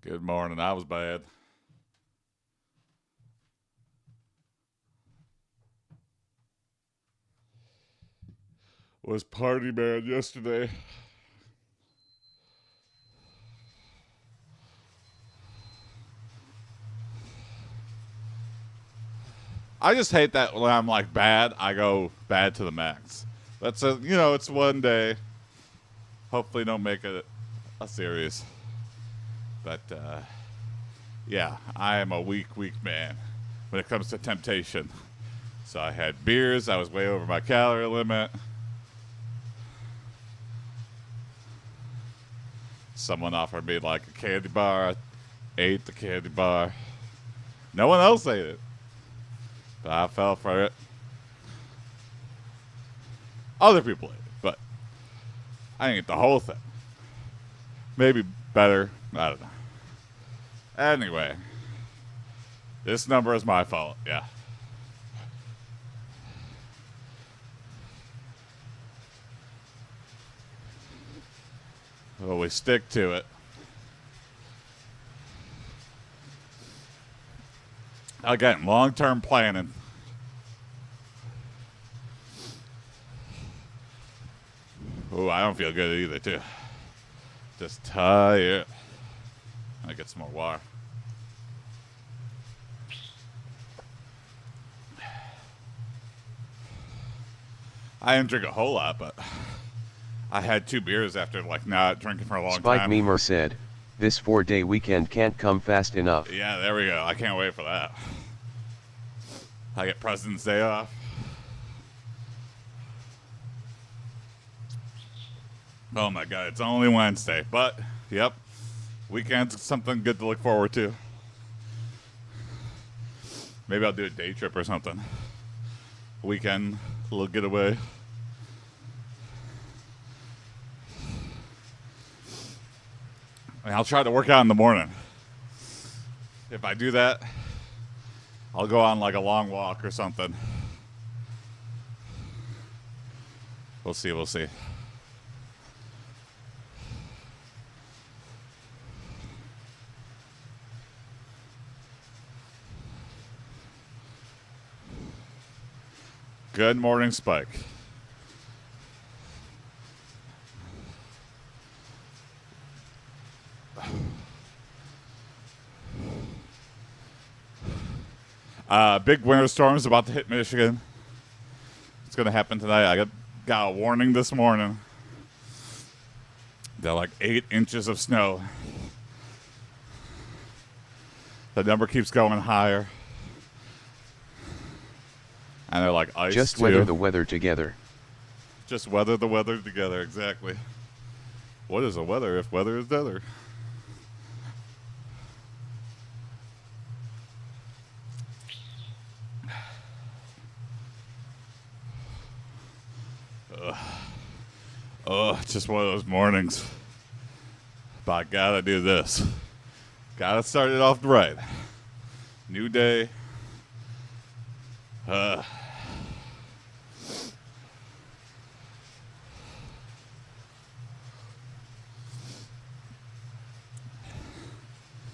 Good morning. I was bad. Was party bad yesterday. I just hate that when I'm like bad, I go bad to the max. That's it's one day. Hopefully don't make it a series. But yeah, I am a weak man when it comes to temptation. So I had beers, I was way over my calorie limit. Someone offered me like a candy bar. I ate the candy bar. No one else ate it. But I fell for it. Other people ate it, but I didn't eat the whole thing. Maybe better. I don't know. Anyway, this number is my fault. Yeah. Well, we stick to it. Again, long-term planning. Oh, I don't feel good either, too. Just tired. I get some more water. I didn't drink a whole lot, but I had 2 beers after like not drinking for a long Spike time. Memer said, "This 4-day weekend can't come fast enough." Yeah, there we go. I can't wait for that. I get President's Day off. Oh my God, it's only Wednesday, but yep, weekend's something good to look forward to. Maybe I'll do a day trip or something. Weekend, a little getaway. And I'll try to work out in the morning. If I do that, I'll go on like a long walk or something. We'll see. Good morning, Spike. Big winter storm is about to hit Michigan. It's going to happen tonight. I got a warning this morning. They're like 8 inches of snow. The number keeps going higher. And they're like ice Just too. weather the weather together. Just weather the weather together, exactly. What is the weather if weather is weather? Oh, it's just one of those mornings. But I gotta do this. Gotta start it off right. New day.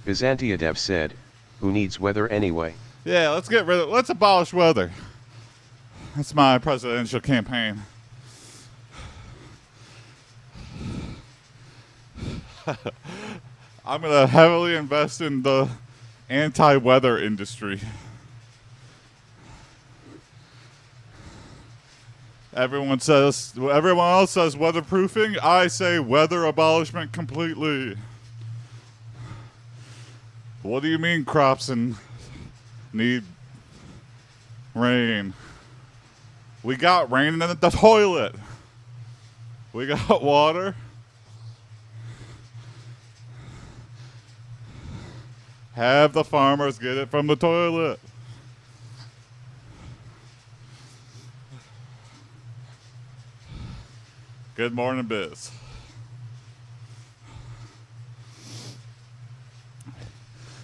Byzantiadev said, "Who needs weather anyway?" Yeah, let's abolish weather. That's my presidential campaign. I'm going to heavily invest in the anti-weather industry. Everyone else says weatherproofing. I say weather abolishment completely. What do you mean crops and need rain? We got rain in the toilet. We got water. Have the farmers get it from the toilet. Good morning, Biz.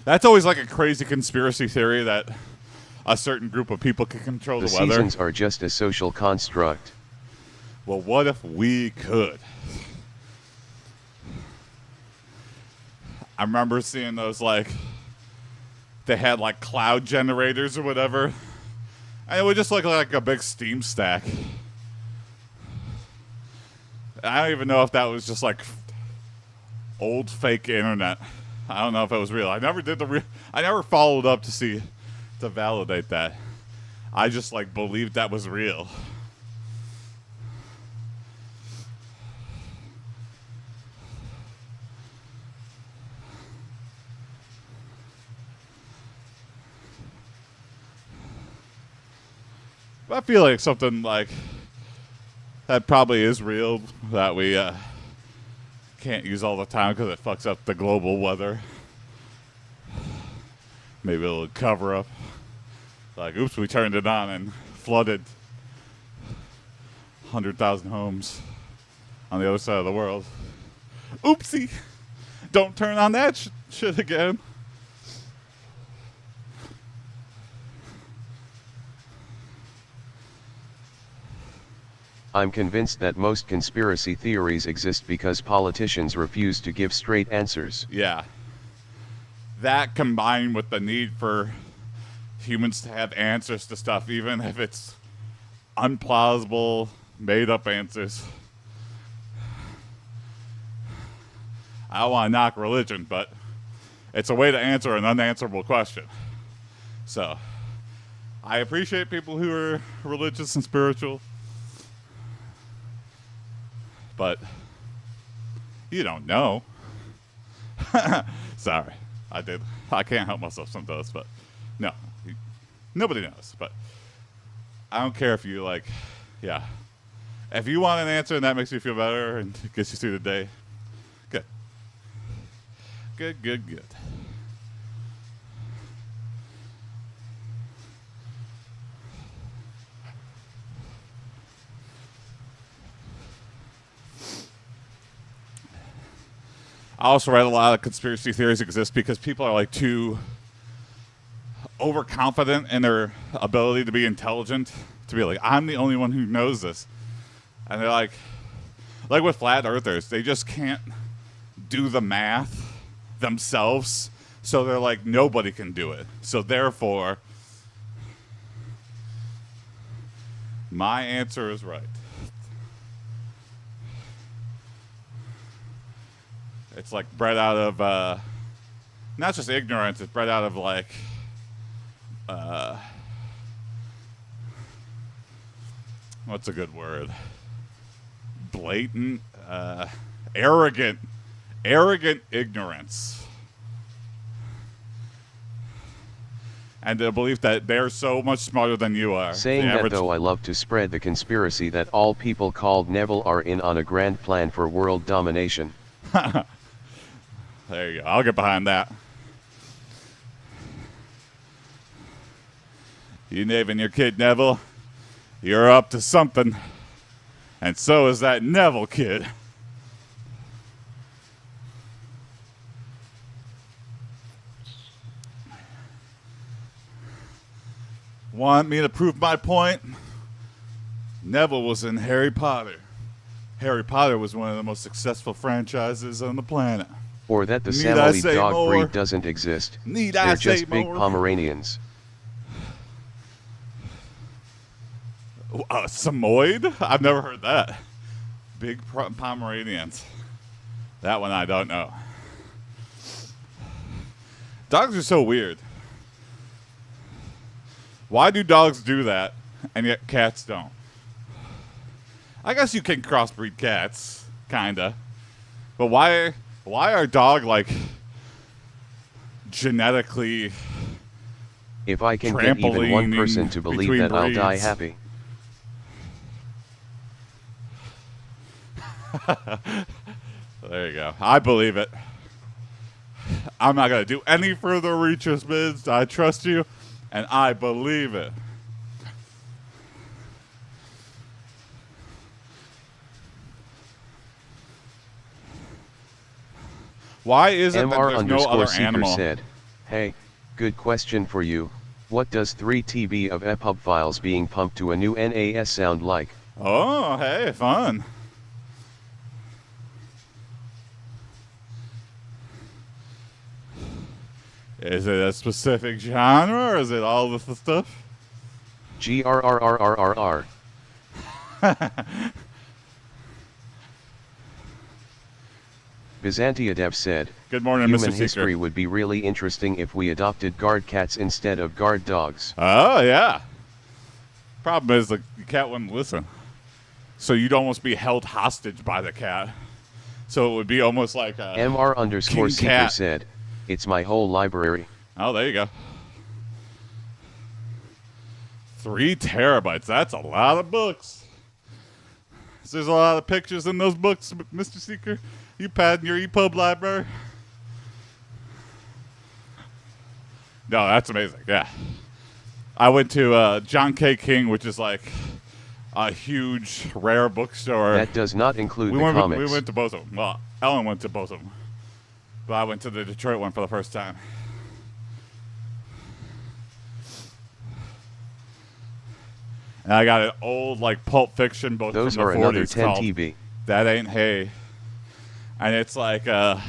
That's always like a crazy conspiracy theory that a certain group of people can control the weather. The seasons are just a social construct. Well, what if we could? I remember seeing those, like, they had, like, cloud generators or whatever. And it would just look like a big steam stack. I don't even know if that was just, like, old fake internet. I don't know if it was real. I never did I never followed up to validate that. I just, like, believed that was real. I feel like something like that probably is real that we can't use all the time because it fucks up the global weather. Maybe a little cover up. Like, oops, we turned it on and flooded 100,000 homes on the other side of the world. Oopsie. Don't turn on that shit again. I'm convinced that most conspiracy theories exist because politicians refuse to give straight answers. Yeah. That combined with the need for humans to have answers to stuff, even if it's unplausible, made-up answers. I don't want to knock religion, but it's a way to answer an unanswerable question. So, I appreciate people who are religious and spiritual, but you don't know. Sorry, I can't help myself sometimes, but no, nobody knows. But I don't care if you like, yeah. If you want an answer and that makes you feel better and gets you through the day, good. Good, good, good. I also read a lot of conspiracy theories exist because people are like too overconfident in their ability to be intelligent, to be like, I'm the only one who knows this. And they're like with flat earthers, they just can't do the math themselves. So they're like, nobody can do it. So therefore, my answer is right. It's like bred out of, not just ignorance, it's bred out of like, what's a good word? Blatant, arrogant ignorance. And the belief that they're so much smarter than you are. Saying that though, I love to spread the conspiracy that all people called Neville are in on a grand plan for world domination. There you go. I'll get behind that. You naming your kid Neville, you're up to something. And so is that Neville kid. Want me to prove my point? Neville was in Harry Potter. Harry Potter was one of the most successful franchises on the planet. Or that the Samoyed dog breed doesn't exist. They're just big Pomeranians. Samoyed? I've never heard that. Big Pomeranians. That one I don't know. Dogs are so weird. Why do dogs do that and yet cats don't? I guess you can crossbreed cats, kinda. But why are dogs like genetically if I can get even one person to believe that, I'll die happy. There you go. I believe it. I'm not going to do any further research, Miz. I trust you, and I believe it. Why is it that there's no other animal? Said, hey, good question for you. What does 3 TB of EPUB files being pumped to a new NAS sound like? Oh, hey, fun. Is it a specific genre, or is it all of the stuff? GRRRRRR. Byzantiadev said, Good morning, human Mr. history Seeker. would be really interesting if we adopted guard cats instead of guard dogs. Oh, yeah. Problem is, the cat wouldn't listen. So you'd almost be held hostage by the cat. So it would be almost like a MR_Seeker cat. said, it's my whole library. Oh, there you go. 3 terabytes. That's a lot of books. There's a lot of pictures in those books, Mr. Seeker. You padding your EPUB library? No, that's amazing. Yeah. I went to John K. King, which is like a huge, rare bookstore. That does not include the we comics. went to both of them. Well, Ellen went to both of them. But I went to the Detroit one for the first time. And I got an old, like, Pulp Fiction book Those from the are 40s another 10 called TB. That Ain't Hay. And it's like a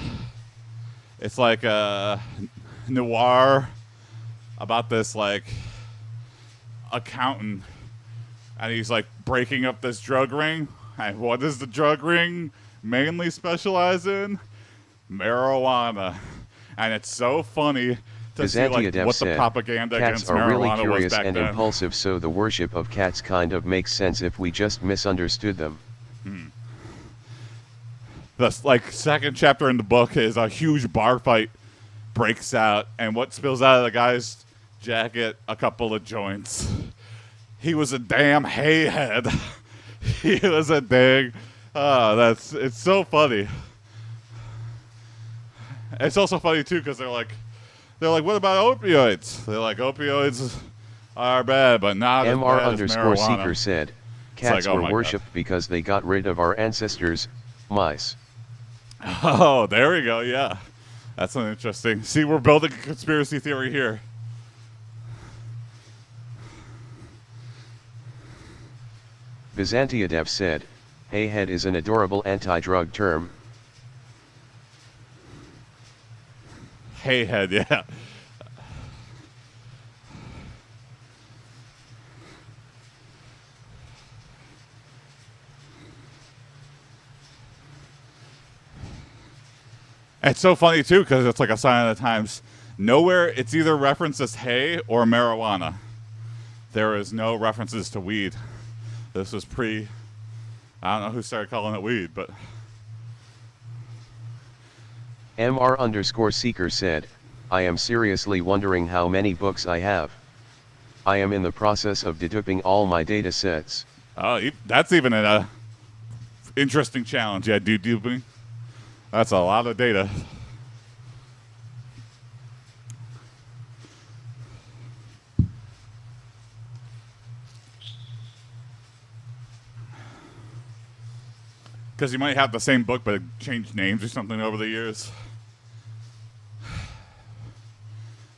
noir about this, like, accountant. And he's, like, breaking up this drug ring. And what does the drug ring mainly specialize in? Marijuana. And it's so funny to see, like, what the propaganda against cats are really marijuana was curious back and then. impulsive, so the worship of cats kind of makes sense if we just misunderstood them. The, like, second chapter in the book is a huge bar fight breaks out, and what spills out of the guy's jacket? A couple of joints. He was a damn hayhead. He was a dang. It's so funny. It's also funny too because they're like, what about opioids? They're like, opioids are bad, but not as bad as marijuana. MR_Seeker said, cats like, oh were my worshipped because they got rid of our ancestors, mice. Oh, there we go. Yeah, that's an interesting. See, we're building a conspiracy theory here. Byzantiadev said, hayhead is an adorable anti-drug term. Hayhead, yeah. It's so funny too because it's like a sign of the times. Nowhere it's either referenced as hay or marijuana. There is no references to weed. This was I don't know who started calling it weed, but MR_Seeker said, I am seriously wondering how many books I have. I am in the process of deduping all my data sets. oh, that's even an interesting challenge. Yeah, deduping. That's a lot of data. Because you might have the same book, but it changed names or something over the years.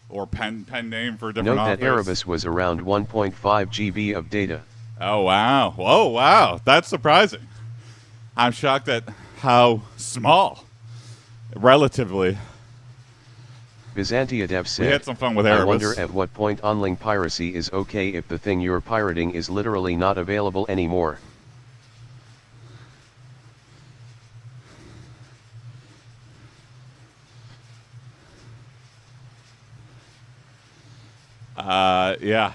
Or pen name for different authors. Note that Erebus was around 1.5 GB of data. Oh, wow. Whoa, wow. That's surprising. I'm shocked at how small, relatively. Byzantiadev said, We had some fun with Erebus. I wonder at what point online piracy is okay if the thing you're pirating is literally not available anymore. Yeah.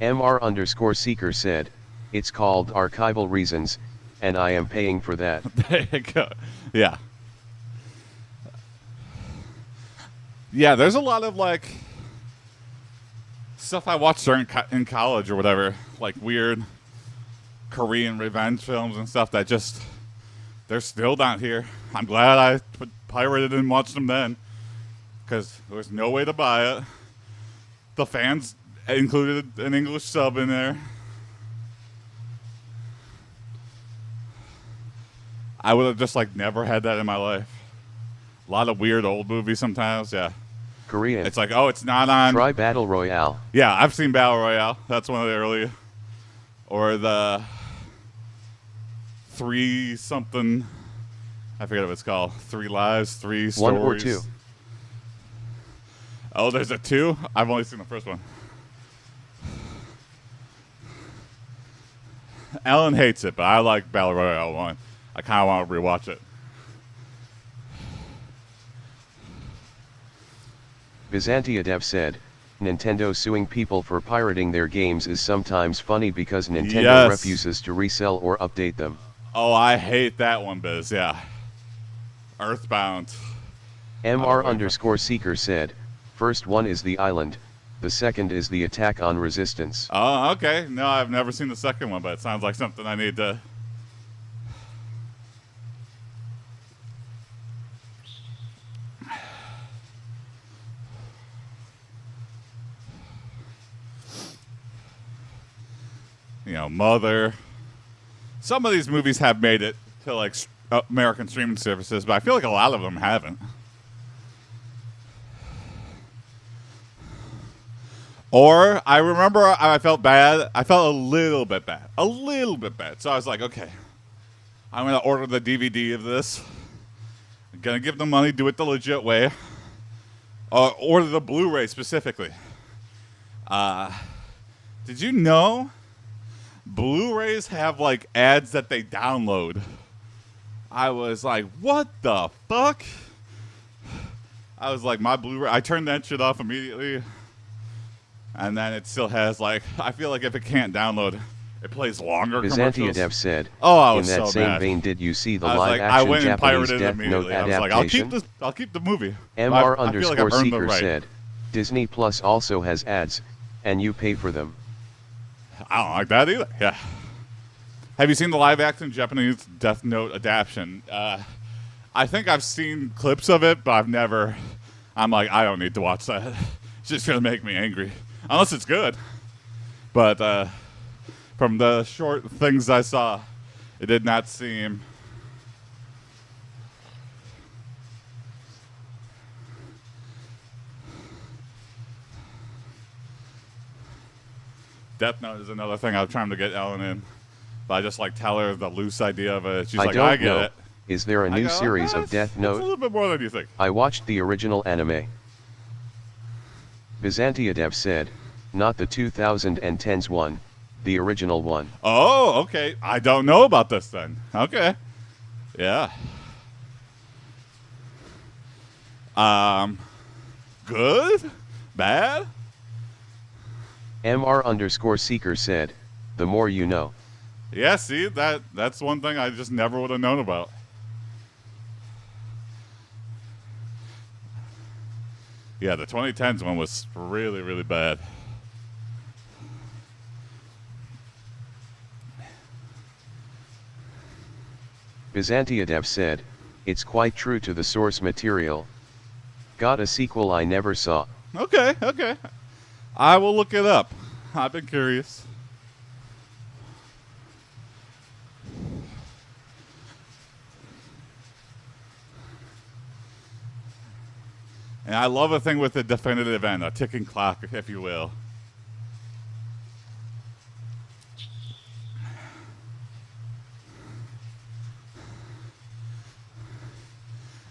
MR_Seeker said, it's called archival reasons, and I am paying for that. There you go. Yeah. Yeah, there's a lot of, like, stuff I watched in college or whatever, like weird Korean revenge films and stuff that just, they're still not here. I'm glad I pirated and watched them then, because there was no way to buy it. The fans included an English sub in there. I would have just, like, never had that in my life. A lot of weird old movies sometimes, yeah. Korean. It's like, oh, it's not on. Try Battle Royale. Yeah, I've seen Battle Royale. That's one of the early. Or the 3 something. I forget what it's called. 3 lives, 3 stories. 1 or 2. Oh, there's a 2? I've only seen the first one. Ellen hates it, but I like Battle Royale 1. I kind of want to rewatch it. Byzantiadev said, Nintendo suing people for pirating their games is sometimes funny because Nintendo refuses to resell or update them. Oh, I hate that one, Biz, yeah. Earthbound. MR_Seeker said, first one is the island, the second is the attack on resistance. Oh, okay. No, I've never seen the second one, but it sounds like something I need to... You know, Mother. Some of these movies have made it to, like, American streaming services, but I feel like a lot of them haven't. Or, I remember I felt bad. I felt a little bit bad. A little bit bad. So I was like, okay, I'm going to order the DVD of this. I'm going to give them money, do it the legit way. Order the Blu-ray specifically. Did you know Blu-rays have, like, ads that they download? I was like, what the fuck? I was like, my Blu-ray, I turned that shit off immediately. And then it still has, like, I feel like if it can't download, it plays longer commercials. Byzantiadev said, oh, I was in that so same mad. Vein, did you see the I was like, live-action I went and Japanese pirated it Death Note immediately. I was like, adaptation? I'll keep the movie. MR_Seeker said, Disney Plus also has ads, and you pay for them. I don't like that either. Yeah. Have you seen the live-action Japanese Death Note adaptation? I think I've seen clips of it, but I've never... I'm like, I don't need to watch that. It's just going to make me angry. Unless it's good. But from the short things I saw, it did not seem... Death Note is another thing I'm trying to get Ellen in. But I just like tell her the loose idea of it. She's like, I get it. Is there a new series of Death Note? It's a little bit more than you think. I watched the original anime. Byzantiadev said, not the 2010s one, the original one. Oh, okay. I don't know about this then. Okay. Yeah. Good? Bad? MR_Seeker said, the more you know. Yeah, see, that's one thing I just never would have known about. Yeah, the 2010s one was really, really bad. Byzantiadev said, it's quite true to the source material. Got a sequel I never saw. Okay, okay. I will look it up. I've been curious. And I love a thing with the definitive end, a ticking clock, if you will.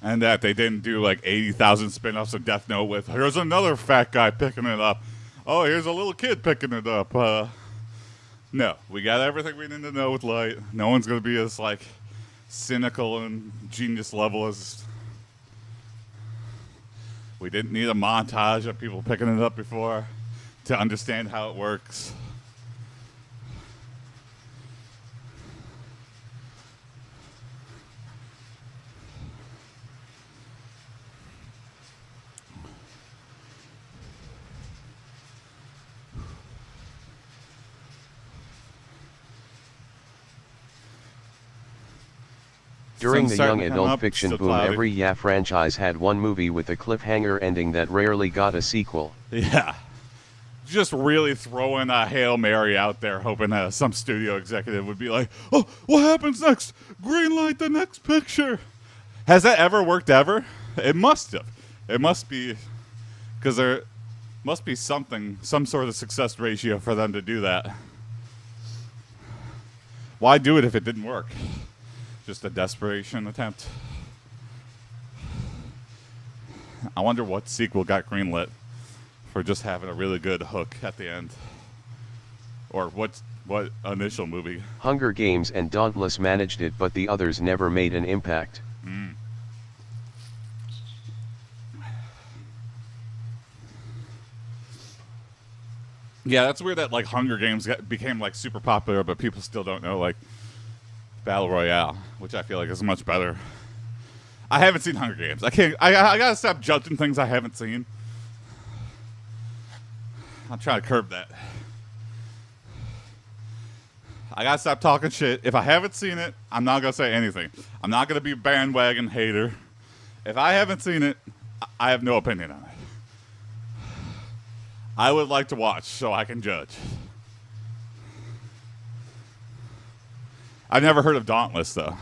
And that they didn't do like 80,000 spin-offs of Death Note with, here's another fat guy picking it up. Oh, here's a little kid picking it up. No, we got everything we need to know with Light. No one's going to be as like cynical and genius level as... We didn't need a montage of people picking it up before to understand how it works. During the young adult fiction boom, every YA franchise had one movie with a cliffhanger ending that rarely got a sequel. Yeah. Just really throwing a Hail Mary out there, hoping that some studio executive would be like, oh, what happens next? Greenlight the next picture. Has that ever worked ever? It must have. It must be, because there must be something, some sort of success ratio for them to do that. Why do it if it didn't work? Just a desperation attempt. I wonder what sequel got greenlit for just having a really good hook at the end. Or what initial movie? Hunger Games and Dauntless managed it, but the others never made an impact. Yeah, that's weird that like Hunger Games became like super popular, but people still don't know like Battle Royale, which I feel like is much better. I haven't seen Hunger Games. I gotta stop judging things I haven't seen. I'm trying to curb that. I gotta stop talking shit. If I haven't seen it, I'm not gonna say anything. I'm not gonna be a bandwagon hater. If I haven't seen it, I have no opinion on it. I would like to watch so I can judge. I've never heard of Dauntless, though.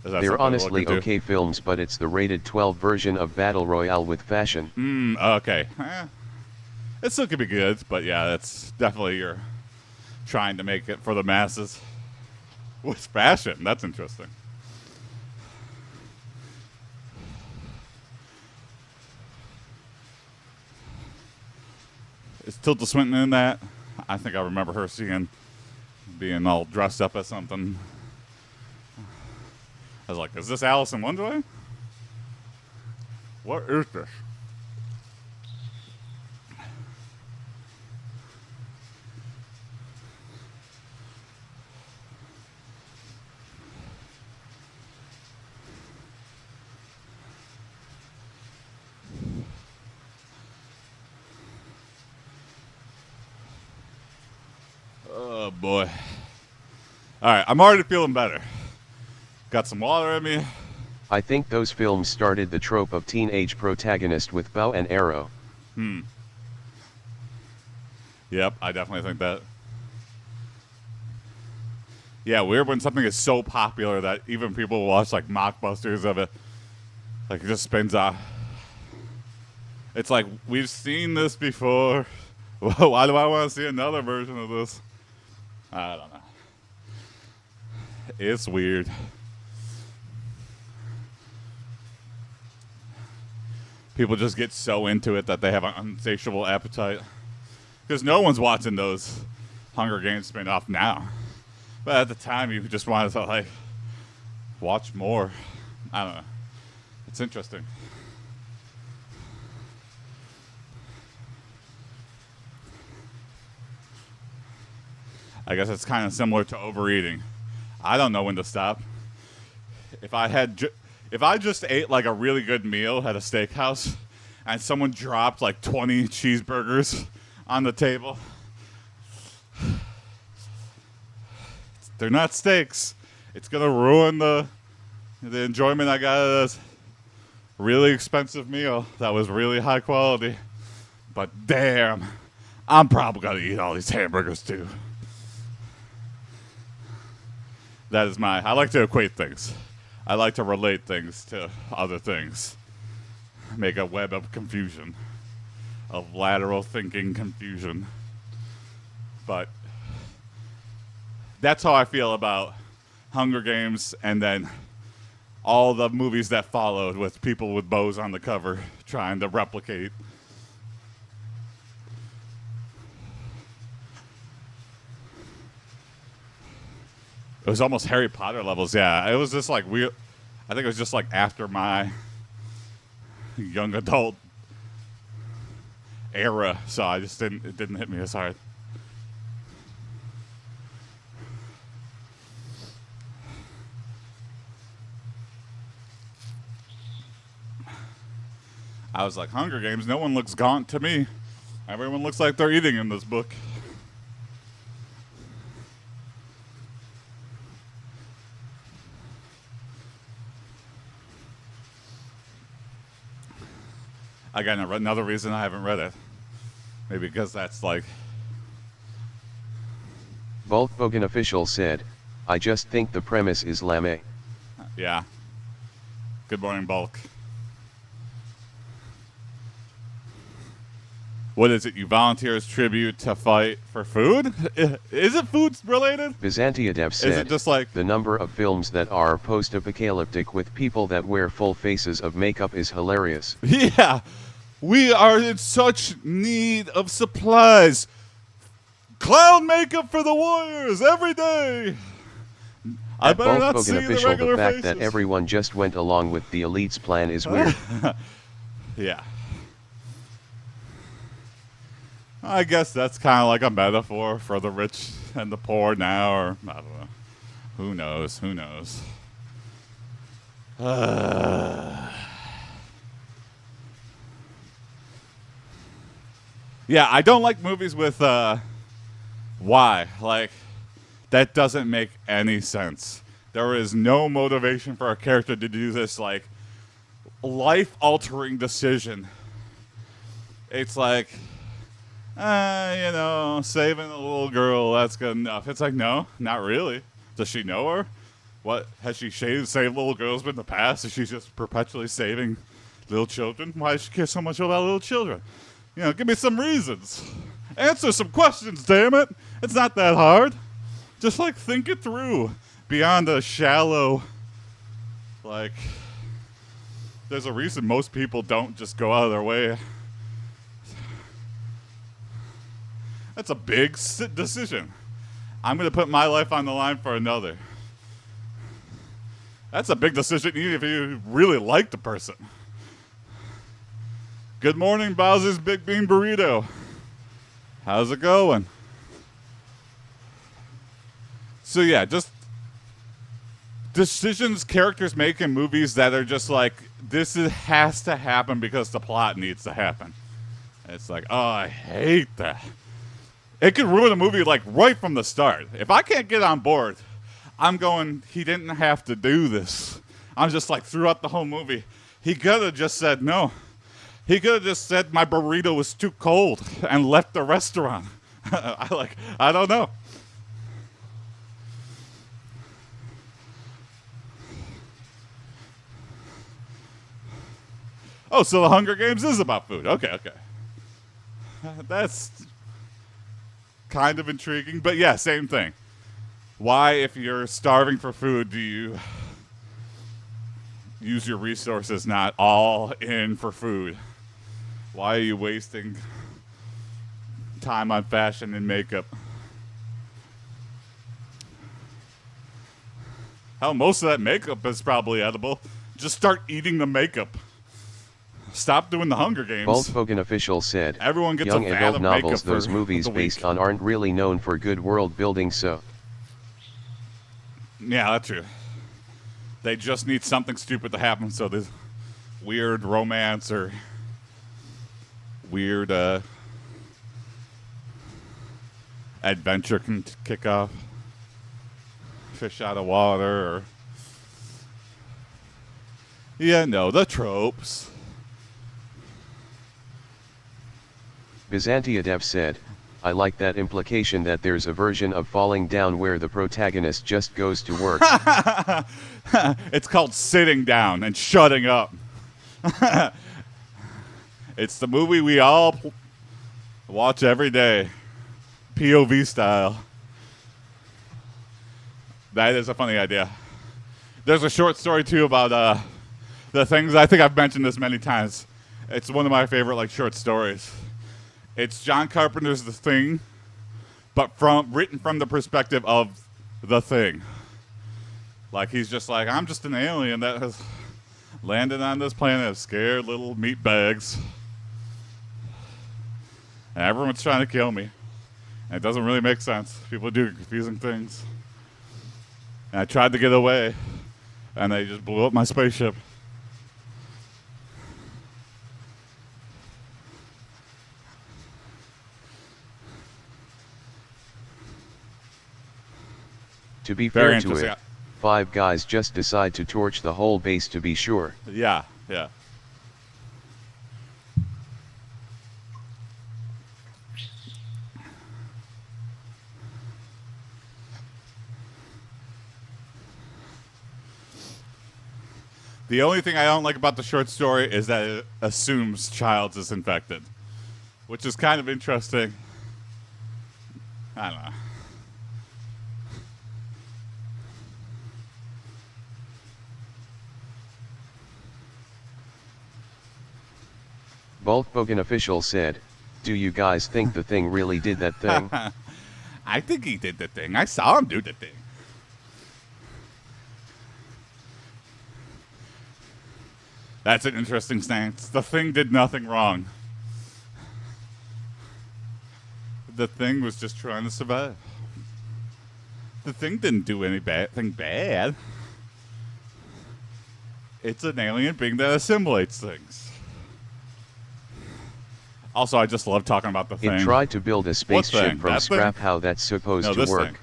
They're honestly okay films, but it's the rated 12 version of Battle Royale with fashion. Okay. It still could be good, but yeah, that's definitely you're trying to make it for the masses. With fashion, that's interesting. Is Tilda Swinton in that? I think I remember her being all dressed up as something. I was like, is this Alice in Wonderland? What is this? Oh, boy. All right, I'm already feeling better. Got some water in me. I think those films started the trope of teenage protagonist with bow and arrow. Yep, I definitely think that. Yeah, weird when something is so popular that even people watch like mockbusters of it. Like it just spins off. It's like, we've seen this before. Why do I want to see another version of this? I don't know. It's weird. People just get so into it that they have an insatiable appetite. Because no one's watching those Hunger Games spin-off now. But at the time, you just wanted to, like, watch more. I don't know. It's interesting. I guess it's kind of similar to overeating. I don't know when to stop. If I just ate like a really good meal at a steakhouse and someone dropped like 20 cheeseburgers on the table, they're not steaks. It's going to ruin the enjoyment I got of this really expensive meal that was really high quality. But damn, I'm probably going to eat all these hamburgers too. That is I like to equate things. I like to relate things to other things. Make a web of confusion. Of lateral thinking confusion. But that's how I feel about Hunger Games and then all the movies that followed with people with bows on the cover trying to replicate. It was almost Harry Potter levels, yeah. It was just like weird. I think it was just like after my young adult era, so it didn't hit me as hard. I was like, Hunger Games, no one looks gaunt to me. Everyone looks like they're eating in this book. Again, another reason I haven't read it. Maybe because that's like... Volkswagen official said, I just think the premise is lame. Yeah. Good morning, Bulk. what is it? You volunteer as tribute to fight for food? Is it food related? Byzantiadev said, Is it just like the number of films that are post-apocalyptic with people that wear full faces of makeup is hilarious. Yeah, we are in such need of supplies. Clown makeup for the warriors every day. I better not see the official, regular the fact faces. that everyone just went along with the elite's plan is weird. Yeah. I guess that's kind of like a metaphor for the rich and the poor now, or I don't know. Who knows? Who knows? Yeah, I don't like movies with why. Like, that doesn't make any sense. There is no motivation for a character to do this, like, life-altering decision. It's like, saving a little girl, that's good enough. It's like, no, not really. Does she know her? What, has she saved little girls in the past? Is she just perpetually saving little children? Why does she care so much about little children? Give me some reasons. Answer some questions, damn it. It's not that hard. Just, like, think it through beyond a shallow, like, there's a reason most people don't just go out of their way. That's a big decision. I'm going to put my life on the line for another. That's a big decision even if you really like the person. Good morning, Bowser's Big Bean Burrito. How's it going? So yeah, just decisions characters make in movies that are just like, has to happen because the plot needs to happen. It's like, oh, I hate that. It could ruin a movie like right from the start. If I can't get on board, I'm going, he didn't have to do this. I'm just like, throughout the whole movie, he could have just said no. He could have just said my burrito was too cold and left the restaurant. I don't know. Oh, so the Hunger Games is about food. Okay. That's kind of intriguing. But yeah, same thing. Why, if you're starving for food, do you use your resources not all in for food? Why are you wasting time on fashion and makeup? Hell, most of that makeup is probably edible. Just start eating the makeup. Stop doing the Hunger Games. Volkswagen official said, everyone gets young a vat adult of novels makeup those for movies the based week. on aren't really known for good world building, so. Yeah, that's true. They just need something stupid to happen so this weird romance or weird adventure can kick off. Fish out of water or... Yeah, no, the tropes. Byzantiadev said, I like that implication that there's a version of falling down where the protagonist just goes to work. It's called sitting down and shutting up. It's the movie we all watch every day. POV style. That is a funny idea. There's a short story, too, about the things. I think I've mentioned this many times. It's one of my favorite short stories. It's John Carpenter's The Thing, but written from the perspective of the Thing. Like, he's just like, I'm just an alien that has landed on this planet of scared little meat bags. And everyone's trying to kill me. And it doesn't really make sense. People do confusing things. And I tried to get away, and they just blew up my spaceship. To be Very fair to interesting. it, 5 guys just decide to torch the whole base to be sure. Yeah. The only thing I don't like about the short story is that it assumes Childs is infected. which is kind of interesting. I don't know. Bulkbogan official said, "Do you guys think the Thing really did that thing?" I think he did the thing. I saw him do the thing. That's an interesting stance. The Thing did nothing wrong. The Thing was just trying to survive. The Thing didn't do anything bad. It's an alien being that assimilates things. Also, I just love talking about the Thing. It tried to build a spaceship from That scrap. thing? How that's supposed No, to this work? thing.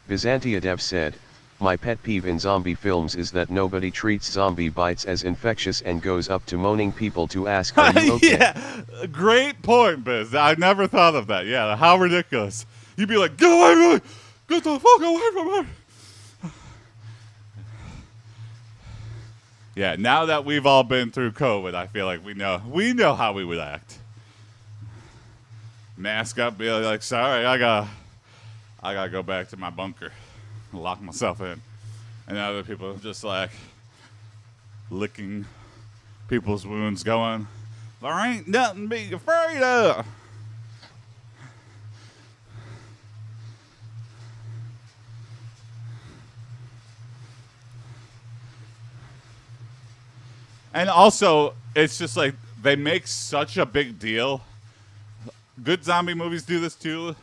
Byzantiadev said, "My pet peeve in zombie films is that nobody treats zombie bites as infectious and goes up to moaning people to ask, are you okay?" Yeah, great point, Biz. I never thought of that. Yeah, how ridiculous. You'd be like, get away from me! Get the fuck away from me! Yeah, now that we've all been through COVID, I feel like we know how we would act. Mask up, be like, sorry, I gotta go back to my bunker, lock myself in, and other people just like licking people's wounds, going, there ain't nothing to be afraid of. And also, it's just like they make such a big deal. Good zombie movies do this too.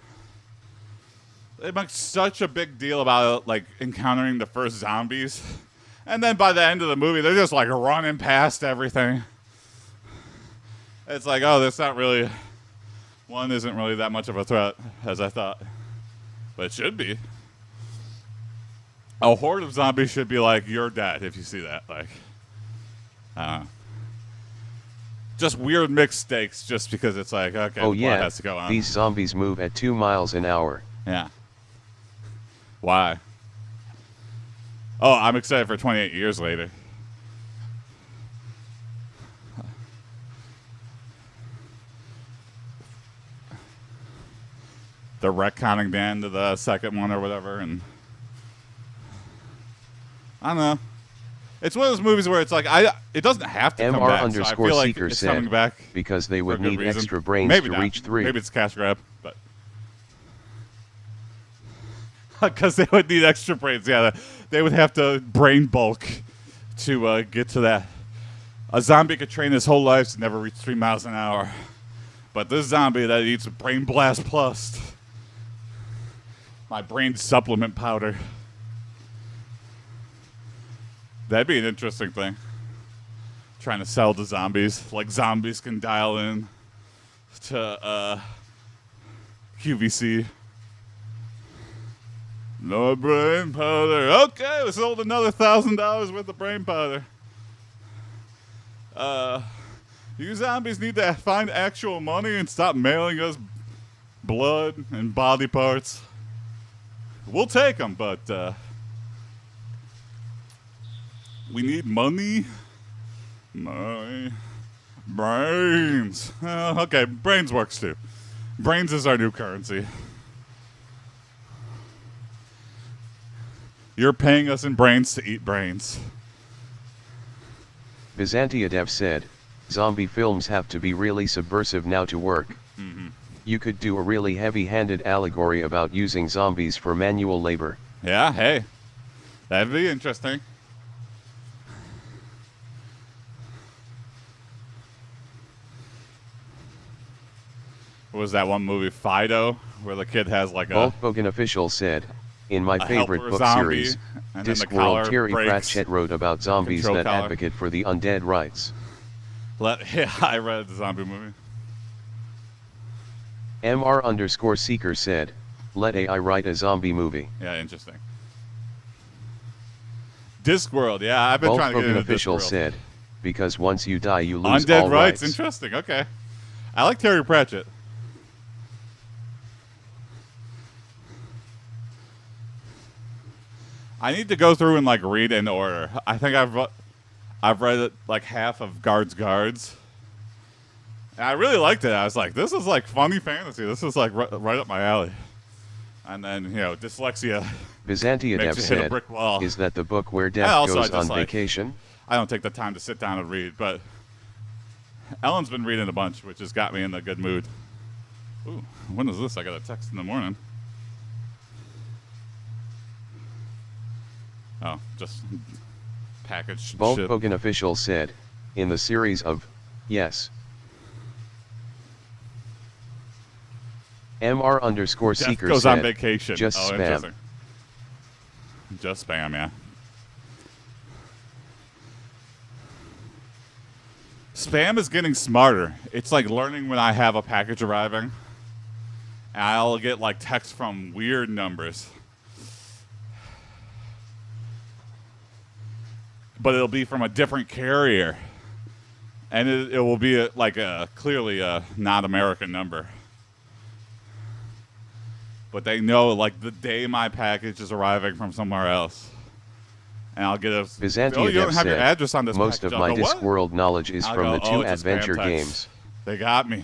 They make such a big deal about like encountering the first zombies, and then by the end of the movie, they're just like running past everything. It's like, oh, that's not really. One isn't really that much of a threat as I thought, but it should be. A horde of zombies should be like, you're dead if you see that. Like, just weird mixed stakes just because it's like, okay, Oh the plot yeah, has to go on. these zombies move at 2 miles an hour. Yeah. Why? Oh, I'm excited for 28 years later. The retconning the end of the second one or whatever, and I don't know. It's one of those movies where it's like it doesn't have to come MR back. underscore so I feel like seeker it's said, coming back because they for a would good need reason. extra brains Maybe to not. reach 3. Maybe it's a cash grab, but because they would need extra brains. Yeah, they would have to brain bulk to get to that. A zombie could train his whole life to never reach 3 miles an hour, but this zombie that eats Brain Blast Plus, my brain supplement powder. That'd be an interesting thing. Trying to sell to zombies. Like zombies can dial in to QVC. No brain powder. Okay, we sold another $1,000 worth of brain powder. You zombies need to find actual money and stop mailing us blood and body parts. We'll take them, but we need money. My brains. Okay, brains works too. Brains is our new currency. You're paying us in brains to eat brains. Byzantiadev said, "Zombie films have to be really subversive now to work. Mm-hmm. You could do a really heavy-handed allegory about using zombies for manual labor." Yeah, hey. That'd be interesting. What was that one movie, Fido, where the kid has like a Bulkbogan official said, "In my favorite helper book zombie, series, and then the Discworld, collar Terry breaks. Pratchett wrote about zombies Control that collar. advocate for the undead rights." Yeah, I read the zombie movie. MR underscore seeker said, "Let AI write a zombie movie." Yeah, interesting. Discworld, yeah, I've been trying to get Bulkbogan into official Discworld. said, "Because once you die you lose Undead all rights, rights." interesting. Okay, I like Terry Pratchett. I need to go through and like read in order. I think I've read like half of Guards, And I really liked it. I was like, this is like funny fantasy. This is like right up my alley. And then, you know, dyslexia Byzantia makes Dev you hit a said, brick wall. is that the book where And Death also, goes I just on like, vacation? I don't take the time to sit down and read, but Ellen's been reading a bunch, which has got me in a good mood. Ooh, when is this? I got a text in the morning. Oh, just packaged Bulk shit. Bogan official said, in the series of, yes. MR underscore Death seeker goes said, on vacation. just oh, spam. Interesting. Just spam, yeah. Spam is getting smarter. It's like learning when I have a package arriving. And I'll get like texts from weird numbers. But it'll be from a different carrier. And it will be clearly a not American number. But they know like the day my package is arriving from somewhere else. And I'll get a Byzantia you don't Dev have your said, address on this most package. of I'll my go, what? Discworld knowledge is I'll from go, the two it's a spam adventure text. games. They got me.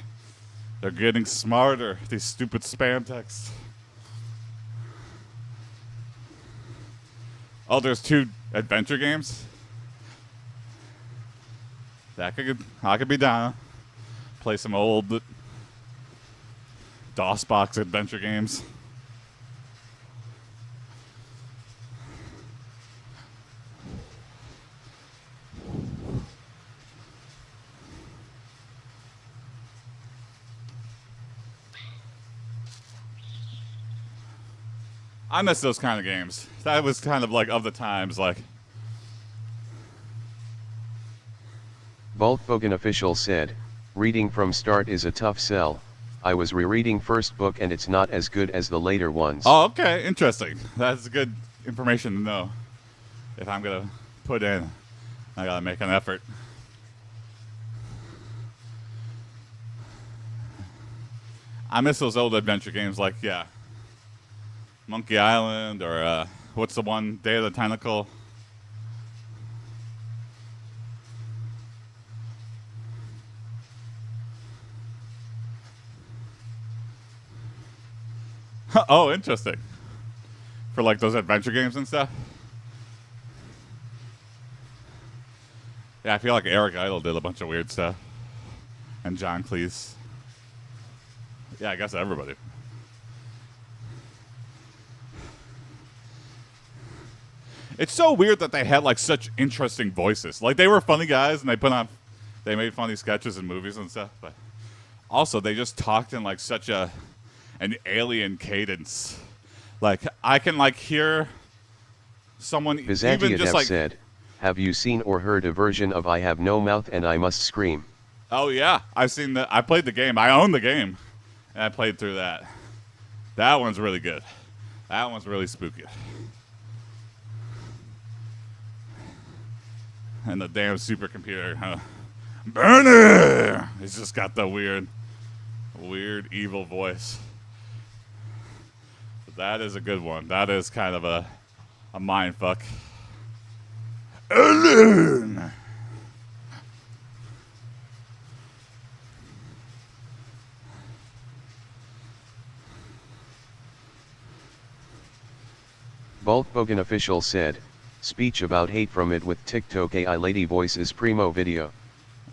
They're getting smarter, these stupid spam texts. Oh, there's 2 adventure games? I could be down. Play some old DOS-box adventure games. I miss those kind of games. That was kind of like of the times, like. Bulk Bogan official said, reading from start is a tough sell. I was rereading first book and it's not as good as the later ones. Oh, okay, interesting. That's good information to know. If I'm gonna put in, I gotta make an effort. I miss those old adventure games, like Monkey Island, or what's the one? Day of the Tentacle. Oh, interesting. For like those adventure games and stuff. Yeah, I feel like Eric Idle did a bunch of weird stuff. And John Cleese. Yeah, I guess everybody. It's so weird that they had like such interesting voices. Like they were funny guys and they made funny sketches and movies and stuff, but also they just talked in like such an alien cadence. Like I can like hear someone Byzantia even just Dev like said, have you seen or heard a version of I Have No Mouth and I Must Scream? Oh yeah, I've seen that. I played the game. I own the game, and I played through that. That one's really good. That one's really spooky. And the damn supercomputer, huh? Burner! He's just got the weird, evil voice. But that is a good one. That is kind of a mind fuck. Ellen! Bulk Bogan official said, speech about hate from it with TikTok AI lady voices primo video.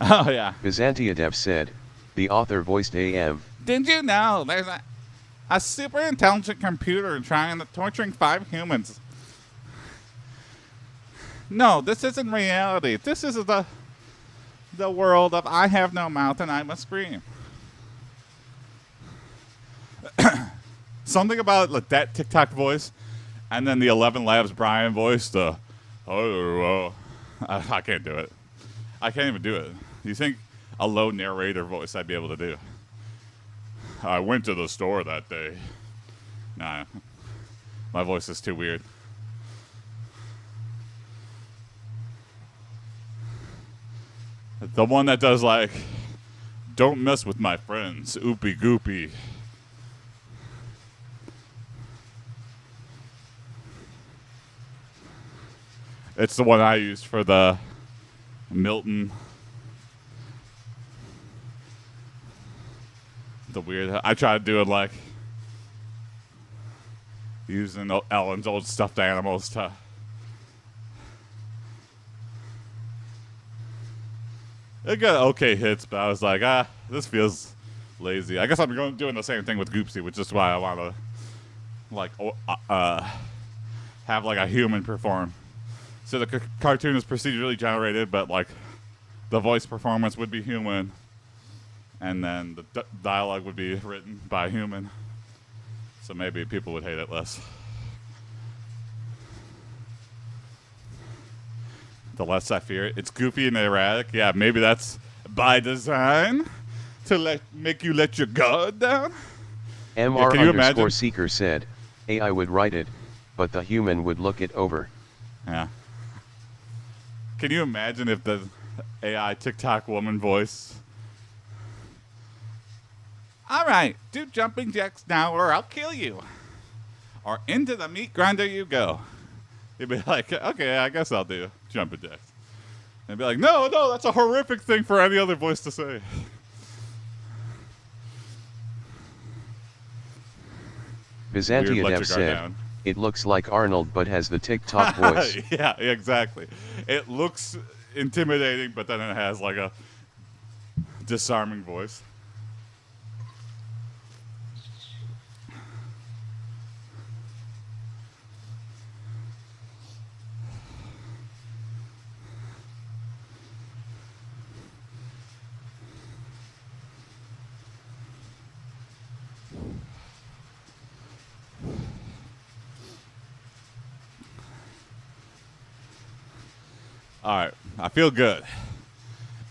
Oh yeah. Byzantia Dev said, the author voiced AM. Didn't you know there's a super intelligent computer torturing 5 humans? No, this isn't reality. This is the world of I have no mouth and I must scream. Something about like, that TikTok voice, and then the 11 Labs Brian voice. I can't do it. I can't even do it. You think a low narrator voice I'd be able to do? I went to the store that day. Nah, my voice is too weird. The one that does like, don't mess with my friends, oopy goopy. It's the one I used for the Milton the weird. I try to do it like using Ellen's old stuffed animals to. It got okay hits, but I was like, this feels lazy. I guess I'm doing the same thing with Goopsy, which is why I want to like have like a human perform. So the cartoon is procedurally generated, but like the voice performance would be human, and then the dialogue would be written by a human. So maybe people would hate it less. The less I fear it. It's goofy and erratic. Yeah, maybe that's by design to make you let your guard down. MR_Seeker said, AI would write it, but the human would look it over. Yeah. Can you imagine if the AI TikTok woman voice? All right, do jumping jacks now or I'll kill you. Or into the meat grinder you go. You'd be like, okay, I guess I'll do jumping jacks. And be like, no, that's a horrific thing for any other voice to say. Byzantia Dev said, it looks like Arnold but has the TikTok voice. Yeah, exactly. It looks intimidating, but then it has like a disarming voice. All right, I feel good.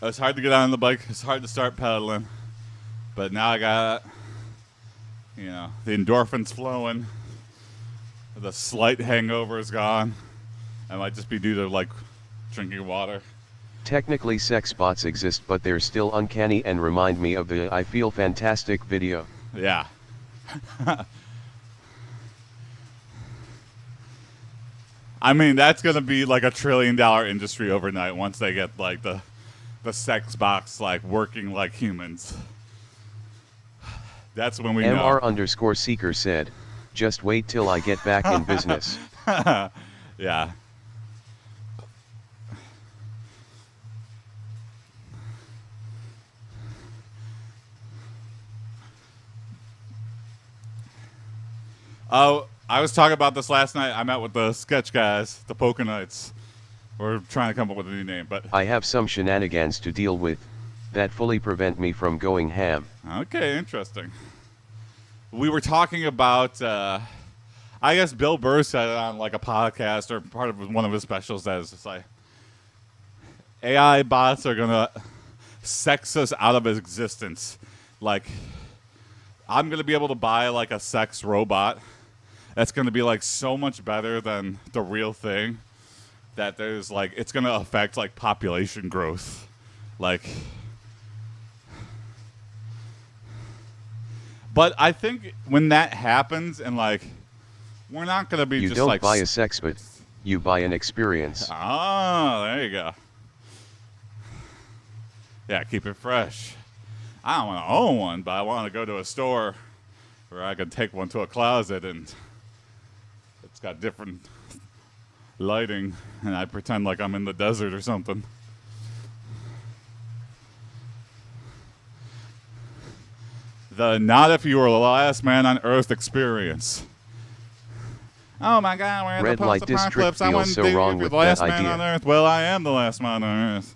It's hard to get on the bike. It's hard to start pedaling. But now I got, the endorphins flowing. The slight hangover is gone. I might just be due to, like, drinking water. Technically sex bots exist, but they're still uncanny and remind me of the I Feel Fantastic video. Yeah. I mean, that's going to be like a $1 trillion industry overnight once they get like the sex box like working like humans. That's when we know. MR_Seeker said, just wait till I get back in business. Yeah. Oh, I was talking about this last night. I met with the sketch guys, the Poker Knights. We're trying to come up with a new name, but I have some shenanigans to deal with that fully prevent me from going ham. Okay, interesting. We were talking about, I guess Bill Burr said it on like a podcast or part of one of his specials that is just like, AI bots are going to sex us out of existence. Like, I'm going to be able to buy like a sex robot that's going to be like so much better than the real thing that there's like, it's going to affect like population growth. Like, but I think when that happens and like, we're not going to be you just don't like. buy a sex, but you buy an experience. Oh, there you go. Yeah, keep it fresh. I don't want to own one, but I want to go to a store where I can take one to a closet and it's got different lighting and I pretend like I'm in the desert or something. The not if you were the last man on Earth experience. Oh my God, we're in Red the light district post-apocalypse. I feels wouldn't so think wrong you're with the last that man idea. on Earth. Well, I am the last man on Earth.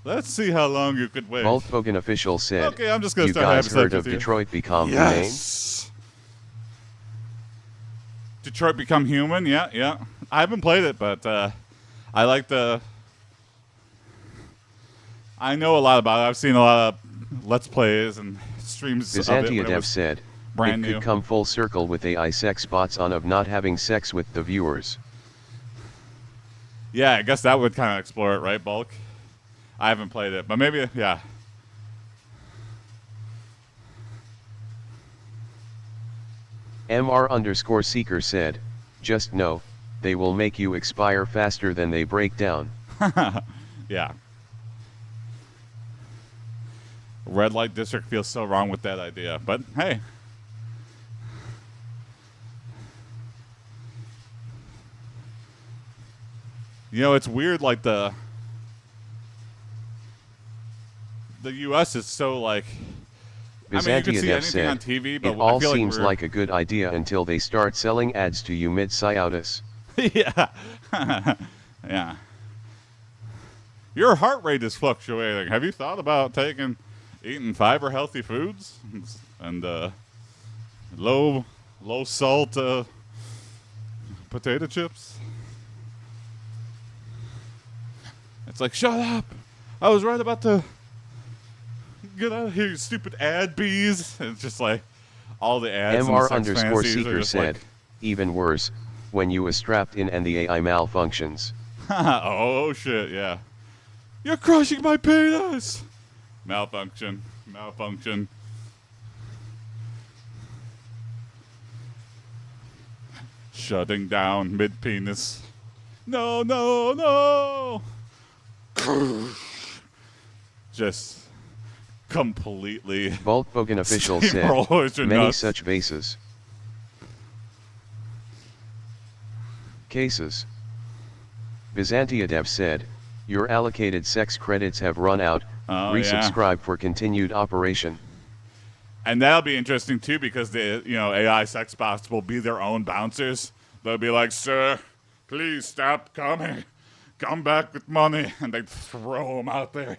Let's see how long you could wait. Volkswagen official said, Okay, I'm just gonna you start guys having heard sex of with you. Detroit Become Humane? Yes. Detroit Become Human? Yeah. I haven't played it, but I like the. I know a lot about it. I've seen a lot of Let's Plays and streams of it. Byzantia When it Dev was said, brand it new. could come full circle with AI sex bots on of not having sex with the viewers. Yeah, I guess that would kind of explore it, right, Bulk? I haven't played it, but maybe, yeah. MR_Seeker said, just know, they will make you expire faster than they break down. Yeah. red light district feels so wrong with that idea. But hey. You know, it's weird, like the U.S. is so, like, I mean, you can see anything on TV, but it all I feel seems like, like a good idea until they start selling ads to you mid-cyotis. Yeah. Yeah. Your heart rate is fluctuating. Have you thought about eating fiber healthy foods and low salt potato chips? It's like, shut up! I was right about to get out of here, you stupid ad bees. It's just like all the ads. MR_seeker said, like, even worse, when you was strapped in and the AI malfunctions. Oh shit, yeah. You're crushing my penis! Malfunction. Shutting down mid-penis. No! Just completely. Volkswagen official said, many nuts. such cases. Byzantiadev said, your allocated sex credits have run out, resubscribe for continued operation. And that'll be interesting too, because the AI sex bots will be their own bouncers. They'll be like, sir, please stop coming. Come back with money. And they throw them out there.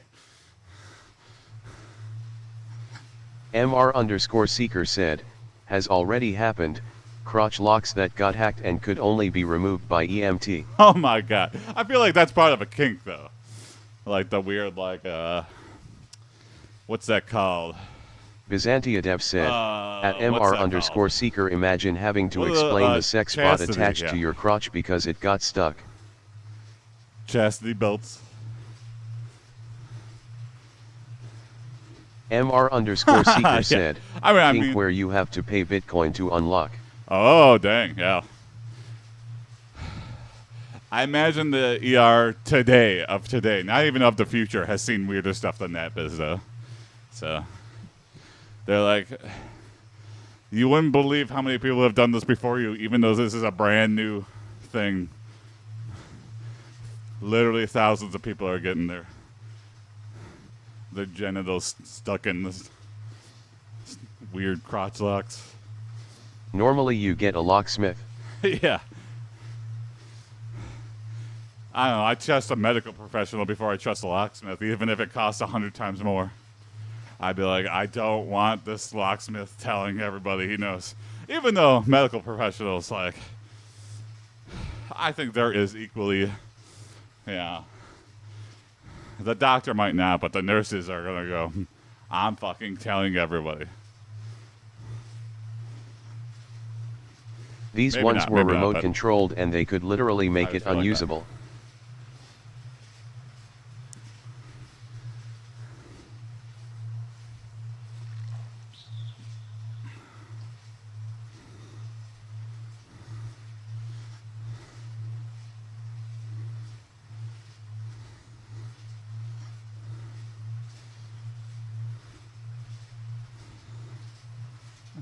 MR_seeker said, has already happened, crotch locks that got hacked and could only be removed by EMT. Oh my god. I feel like that's part of a kink though. Like the weird, like, what's that called? Byzantiadev said, at MR_seeker imagine having to explain the sex bot attached to your crotch because it got stuck. Chastity belts. MR_seeker said, I mean, where you have to pay Bitcoin to unlock. Oh, dang, yeah. I imagine the ER today, not even of the future, has seen weirder stuff than that, though. So, they're like, you wouldn't believe how many people have done this before you, even though this is a brand new thing. Literally thousands of people are getting their genitals stuck in this weird crotch locks. Normally you get a locksmith. Yeah. I don't know, I trust a medical professional before I trust a locksmith, even if it costs 100 times more. I'd be like, I don't want this locksmith telling everybody he knows. Even though medical professionals, like, I think there is equally, yeah. The doctor might not, but the nurses are going to go, I'm fucking telling everybody. These maybe ones not, were maybe remote not, controlled and they could literally make it unusable.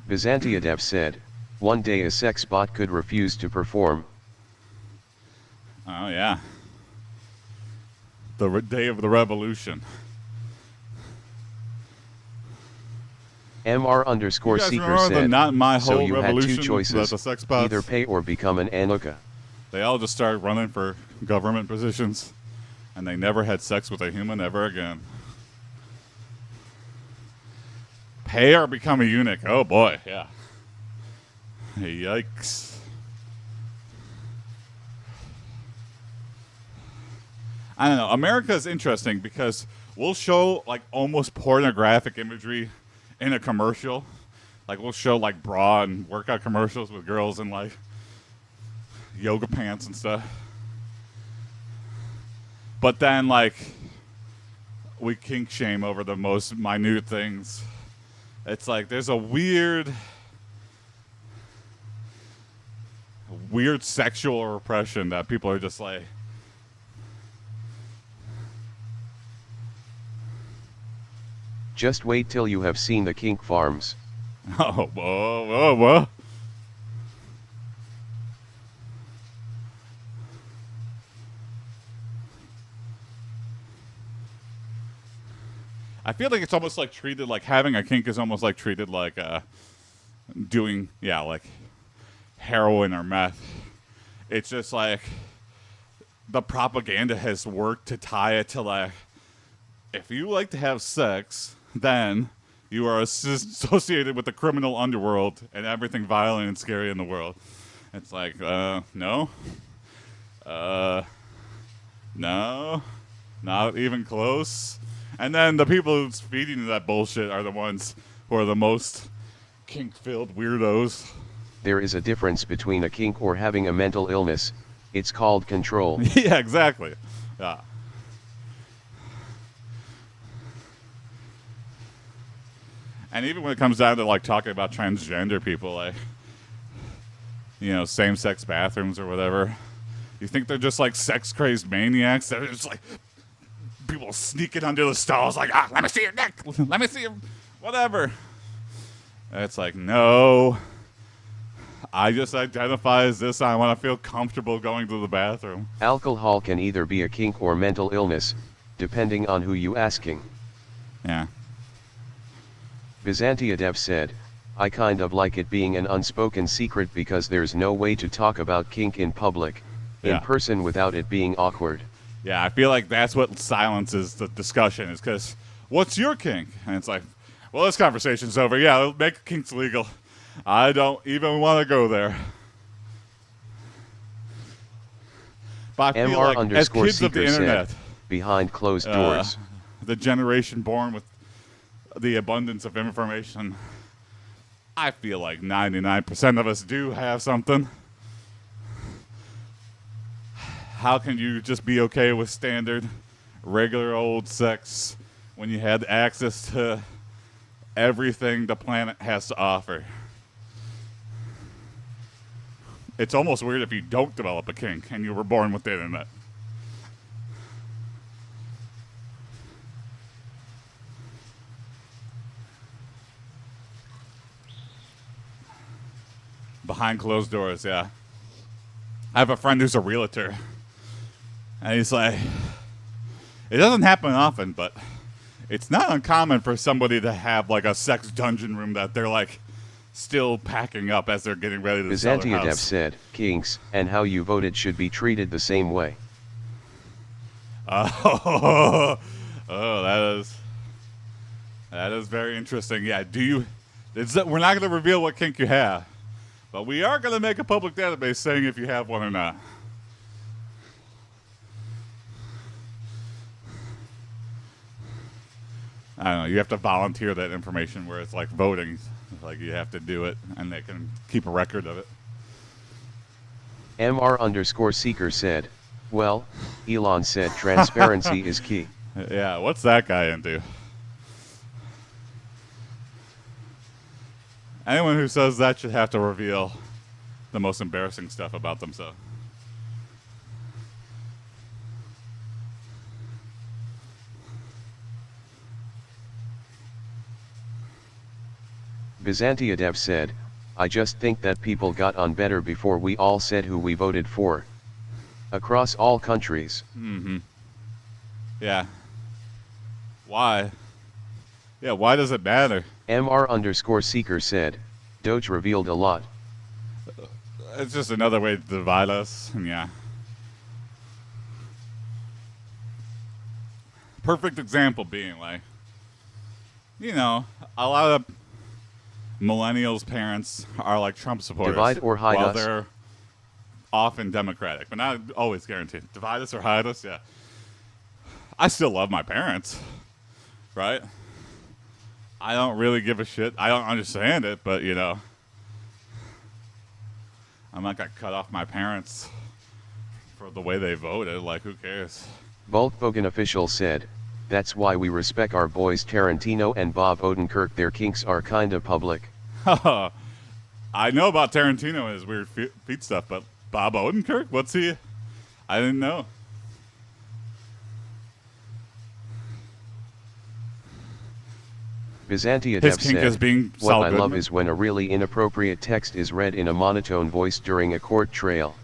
Byzantiadev said, one day a sex bot could refuse to perform. Oh, yeah. The day of the revolution. MR_seeker said, not my whole so you had revolution, two choices, the sex bots, either pay or become an Anuka. They all just started running for government positions, and they never had sex with a human ever again. Pay or become a eunuch. Oh, boy, yeah. Yikes. I don't know. America is interesting because we'll show, like, almost pornographic imagery in a commercial. Like, we'll show, like, bra and workout commercials with girls in, like, yoga pants and stuff. But then, like, we kink shame over the most minute things. It's like there's a weird sexual repression that people are just like, Just wait till you have seen the kink farms. Oh, whoa, whoa, whoa. I feel like it's almost like treated like having a kink is almost like treated like doing, yeah, like heroin or meth. It's just like the propaganda has worked to tie it to like, if you like to have sex, then you are associated with the criminal underworld and everything violent and scary in the world. It's like, no. No. Not even close. And then the people who's feeding that bullshit are the ones who are the most kink-filled weirdos. There is a difference between a kink or having a mental illness. It's called control. Yeah, exactly. Yeah. And even when it comes down to like talking about transgender people, like, you know, same-sex bathrooms or whatever, you think they're just like sex-crazed maniacs? They're just like people sneaking under the stalls, like, let me see your neck, let me see your whatever. And it's like, no, I just identify as this. I want to feel comfortable going to the bathroom. Alcohol can either be a kink or mental illness, depending on who you asking. Yeah. Byzantiadev said, I kind of like it being an unspoken secret because there's no way to talk about kink in public, in person without it being awkward. Yeah, I feel like that's what silences the discussion is because, what's your kink? And it's like, well, this conversation's over. Yeah, let's make kinks legal. I don't even want to go there. But I feel like as kids of the internet, behind closed doors, the generation born with the abundance of information, I feel like 99% of us do have something. How can you just be okay with standard, regular old sex when you had access to everything the planet has to offer? It's almost weird if you don't develop a kink and you were born with the internet. Behind closed doors, yeah. I have a friend who's a realtor. And he's like, it doesn't happen often, but it's not uncommon for somebody to have like a sex dungeon room that they're like still packing up as they're getting ready to sell their house. Byzantiadev said, kinks and how you voted should be treated the same way. Oh, that is very interesting. Yeah, we're not going to reveal what kink you have, but we are going to make a public database saying if you have one or not. I don't know. You have to volunteer that information where it's like voting. Like you have to do it, and they can keep a record of it. MR_seeker said, well, Elon said transparency is key. Yeah, what's that guy into? Anyone who says that should have to reveal the most embarrassing stuff about themselves. Byzantiadev said, I just think that people got on better before we all said who we voted for. Across all countries. Mm-hmm. Yeah. Why? Yeah, why does it matter? MR_seeker said, Doge revealed a lot. It's just another way to divide us, and yeah. Perfect example being like, you know, a lot of millennials' parents are like Trump supporters. Divide or hide while us. They're often Democratic, but not always guaranteed. Divide us or hide us, yeah. I still love my parents, right? I don't really give a shit. I don't understand it, but, you know, I'm not going to cut off my parents for the way they voted. Like, who cares? Volkswagen official said, that's why we respect our boys Tarantino and Bob Odenkirk. Their kinks are kinda public. I know about Tarantino and his weird feet stuff, but Bob Odenkirk? What's he? I didn't know. Byzantia His Dev kink is said, being what Saul I love Goodman. is when a really inappropriate text is read in a monotone voice during a court trial.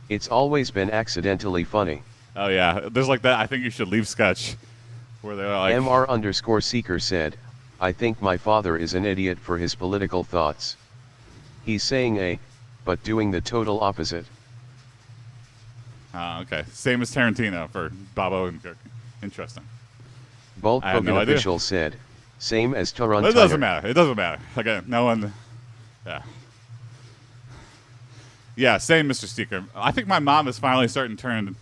It's always been accidentally funny. Oh yeah, there's like that. I think you should leave sketch where they're like MR_Seeker said, I think my father is an idiot for his political thoughts. He's saying A, but doing the total opposite. Okay, same as Tarantino for Bob Odenkirk. Interesting. Bulk I had no Pogan idea. official said, same as Tarantino. But it doesn't matter. It doesn't matter. Again, no one. Yeah. Yeah, same, Mr. Steaker. I think my mom is finally starting to turn,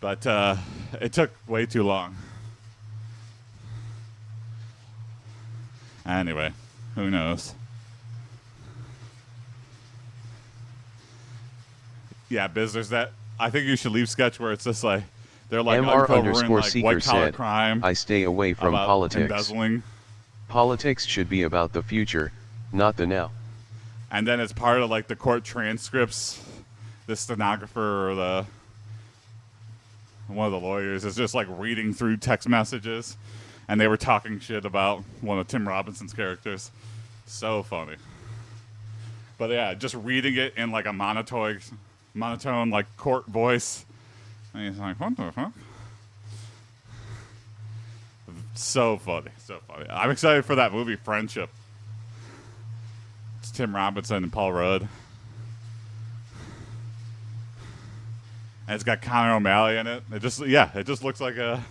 but it took way too long. Anyway, who knows? Yeah, Biz, there's that. I think you should leave sketch where it's just like they're like uncovering like MR_Seeker white collar said, crime. I stay away from about politics. embezzling. Politics should be about the future, not the now. And then it's part of like the court transcripts. The stenographer or one of the lawyers is just like reading through text messages, and they were talking shit about one of Tim Robinson's characters. So funny. But yeah, just reading it in like a monotone like court voice. And he's like, what the fuck? So funny, so funny. I'm excited for that movie, Friendship. It's Tim Robinson and Paul Rudd. And it's got Conor O'Malley in it. It just looks like a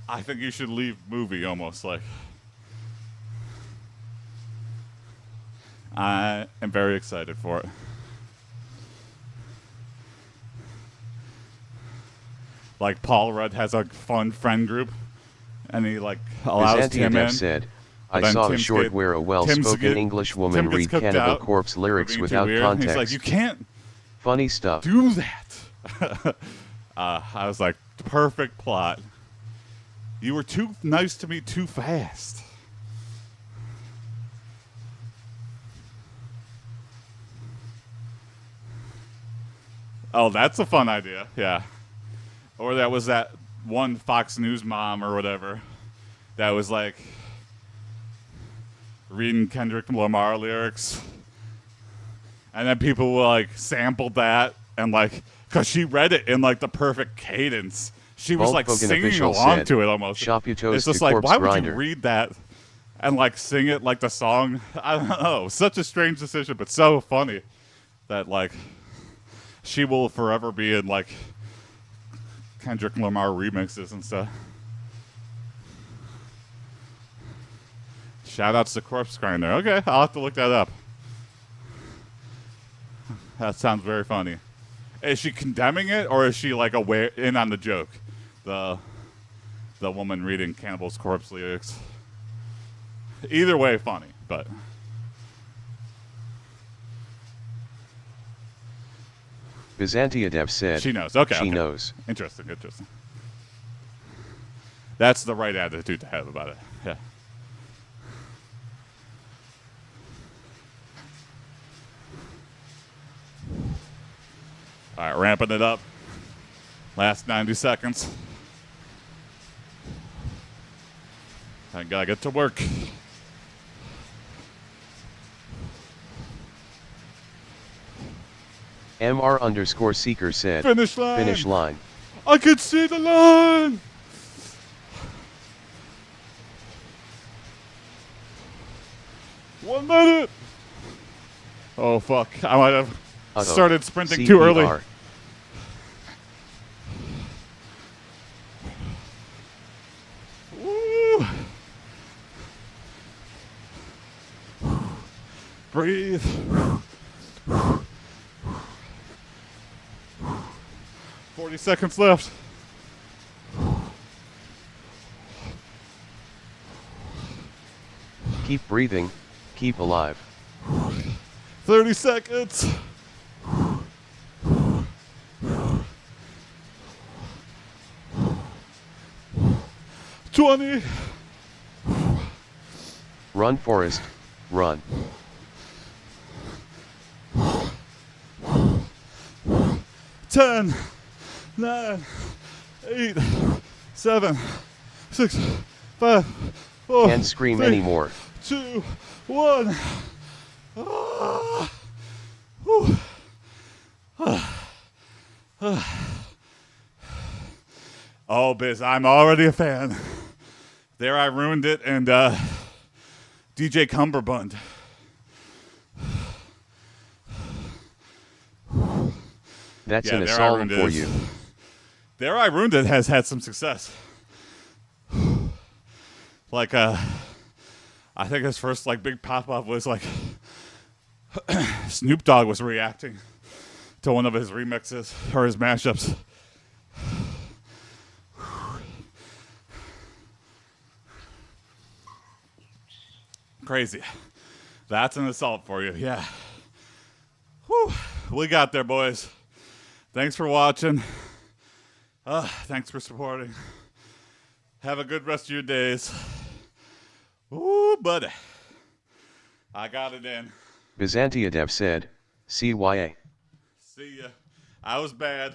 I think you should leave movie almost like. I am very excited for it. Like Paul Rudd has a fun friend group, and he like allows Tim in. Said, but I saw Tim a short get- where a Tim's well-spoken get- English Tim woman gets read cooked Cannibal out Corpse for lyrics being too without weird. context. He's like, you can't Funny stuff. do that. I was like, perfect plot. You were too nice to me too fast. Oh, that's a fun idea. Yeah. Or that was that one Fox News mom or whatever that was like reading Kendrick Lamar lyrics. And then people will like sample that and like, because she read it in like the perfect cadence. She was Bulk like Hogan singing official along said, to it almost. Shop your toes It's just to like, corpse why would grinder. you read that and like sing it like the song? I don't know. Such a strange decision, but so funny that like she will forever be in like Kendrick Lamar remixes and stuff. Shout outs to Corpse Grinder. Okay, I'll have to look that up. That sounds very funny. Is she condemning it, or is she like aware in on the joke? The woman reading Cannibal's Corpse lyrics. Either way, funny, but Byzantia Dev said, she knows. Okay, she okay. knows. Interesting. That's the right attitude to have about it. Yeah. All right, ramping it up. Last 90 seconds. I gotta get to work. MR_Seeker said, Finish line. Finish line. I could see the line. One minute. Oh fuck! I might have started sprinting too early. CPR. Woo. Breathe. 40 seconds left. Keep breathing, keep alive. 30 seconds. 20. Run, Forrest, run. 10, 9, 8, 7, 6, 5, Can't scream 3, anymore. 2, 1. Ah. Whew. Oh, Biz, I'm already a fan. There I ruined it, and DJ Cumberbund. That's Yeah, an There I assault Ruined for It. you. There I Ruined It has had some success. Like, I think his first like big pop-up was like Snoop Dogg was reacting to one of his remixes or his mashups. Crazy. That's an assault for you, yeah. Whew. We got there, boys. Thanks for watching. Thanks for supporting. Have a good rest of your days. Ooh, buddy. I got it in. Byzantiadev said, CYA. See ya. I was bad.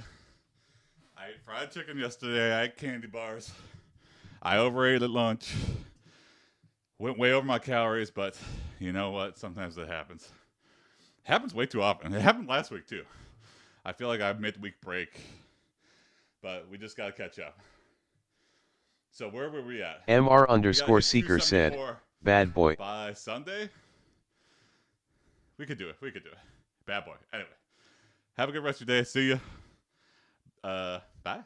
I ate fried chicken yesterday. I ate candy bars. I overate at lunch. Went way over my calories, but you know what? Sometimes it happens. Happens way too often. It happened last week, too. I feel like I have midweek break, but we just got to catch up. So where were we at? MR_Seeker said, 274 bad boy. by Sunday? We could do it. We could do it. Bad boy. Anyway, have a good rest of your day. See ya. Bye.